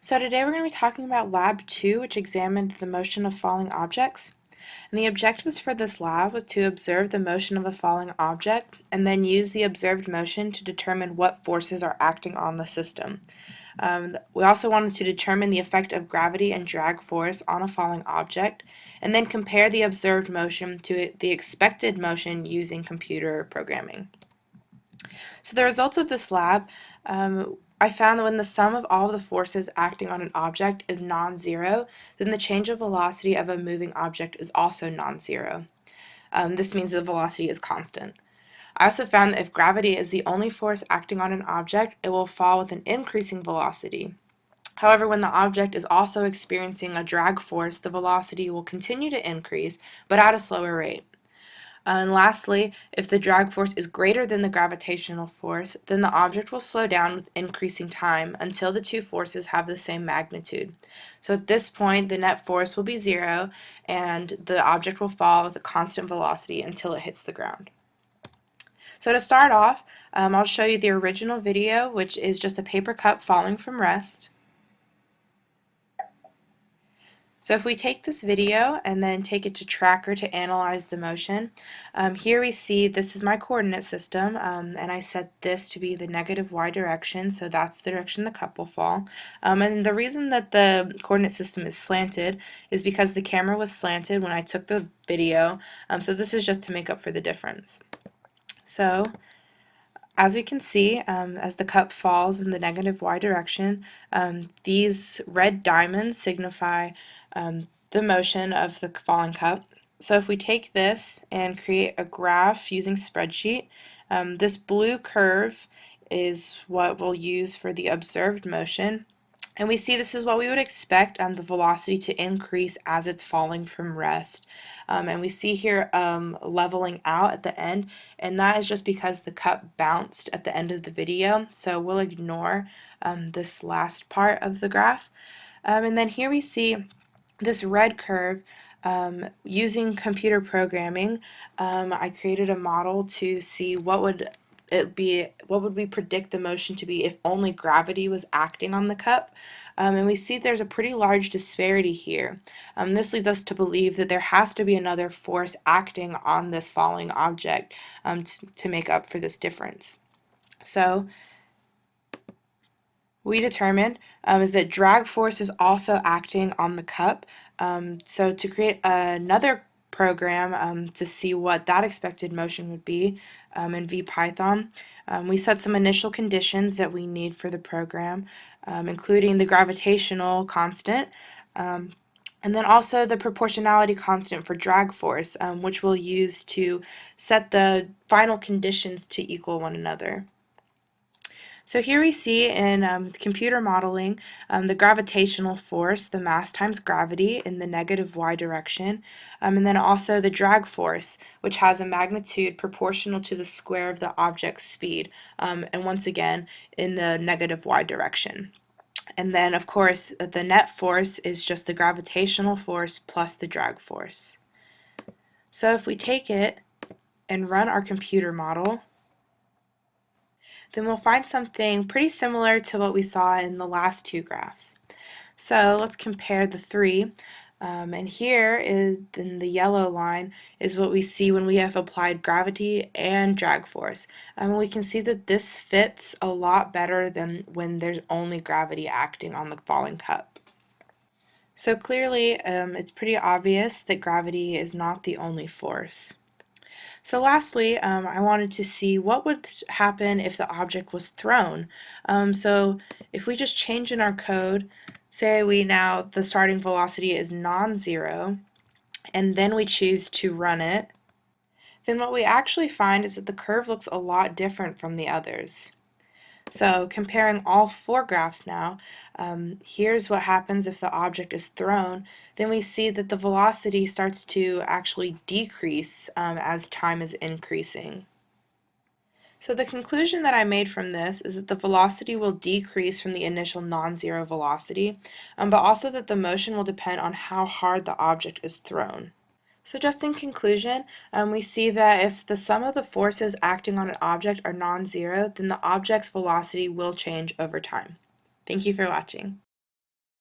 So today we're going to be talking about Lab 2, which examined the motion of falling objects. And the objectives for this lab was to observe the motion of a falling object and then use the observed motion to determine what forces are acting on the system. We also wanted to determine the effect of gravity and drag force on a falling object and then compare the observed motion to the expected motion using computer programming. So the results of this lab, I found that when the sum of all of the forces acting on an object is non-zero, then the change of velocity of a moving object is also non-zero. This means the velocity is constant. I also found that if gravity is the only force acting on an object, it will fall with an increasing velocity. However, when the object is also experiencing a drag force, the velocity will continue to increase, but at a slower rate. And lastly, if the drag force is greater than the gravitational force, then the object will slow down with increasing time until the two forces have the same magnitude. So at this point, the net force will be zero, and the object will fall with a constant velocity until it hits the ground. So to start off, I'll show you the original video, which is just a paper cup falling from rest. So if we take this video and then take it to Tracker to analyze the motion, here we see this is my coordinate system, and I set this to be the negative y direction, so that's the direction the cup will fall. And the reason that the coordinate system is slanted is because the camera was slanted when I took the video, so this is just to make up for the difference. So as we can see, as the cup falls in the negative y direction, these red diamonds signify the motion of the falling cup. So if we take this and create a graph using spreadsheet, this blue curve is what we'll use for the observed motion. And we see this is what we would expect the velocity to increase as it's falling from rest. And we see here leveling out at the end, and that is just because the cup bounced at the end of the video, so we'll ignore this last part of the graph. And then here we see this red curve. Using computer programming, I created a model to see what would we predict the motion to be if only gravity was acting on the cup. And we see there's a pretty large disparity here. This leads us to believe that there has to be another force acting on this falling object to make up for this difference. So we determined is that drag force is also acting on the cup. So to create another program to see what that expected motion would be in VPython, we set some initial conditions that we need for the program, including the gravitational constant, and then also the proportionality constant for drag force, which we'll use to set the final conditions to equal one another. So here we see in computer modeling the gravitational force, the mass times gravity in the negative y direction, and then also the drag force, which has a magnitude proportional to the square of the object's speed, and once again in the negative y direction. And then of course the net force is just the gravitational force plus the drag force. So if we take it and run our computer model, then we'll find something pretty similar to what we saw in the last two graphs. So let's compare the three. And here is in the yellow line is what we see when we have applied gravity and drag force. And we can see that this fits a lot better than when there's only gravity acting on the falling cup. So clearly it's pretty obvious that gravity is not the only force. So lastly, I wanted to see what would happen if the object was thrown. So if we just change in our code, say the starting velocity is non-zero, and then we choose to run it, then what we actually find is that the curve looks a lot different from the others. So comparing all four graphs now, here's what happens if the object is thrown. Then we see that the velocity starts to actually decrease as time is increasing. So the conclusion that I made from this is that the velocity will decrease from the initial non-zero velocity, but also that the motion will depend on how hard the object is thrown. So just in conclusion, we see that if the sum of the forces acting on an object are non-zero, then the object's velocity will change over time. Thank you for watching.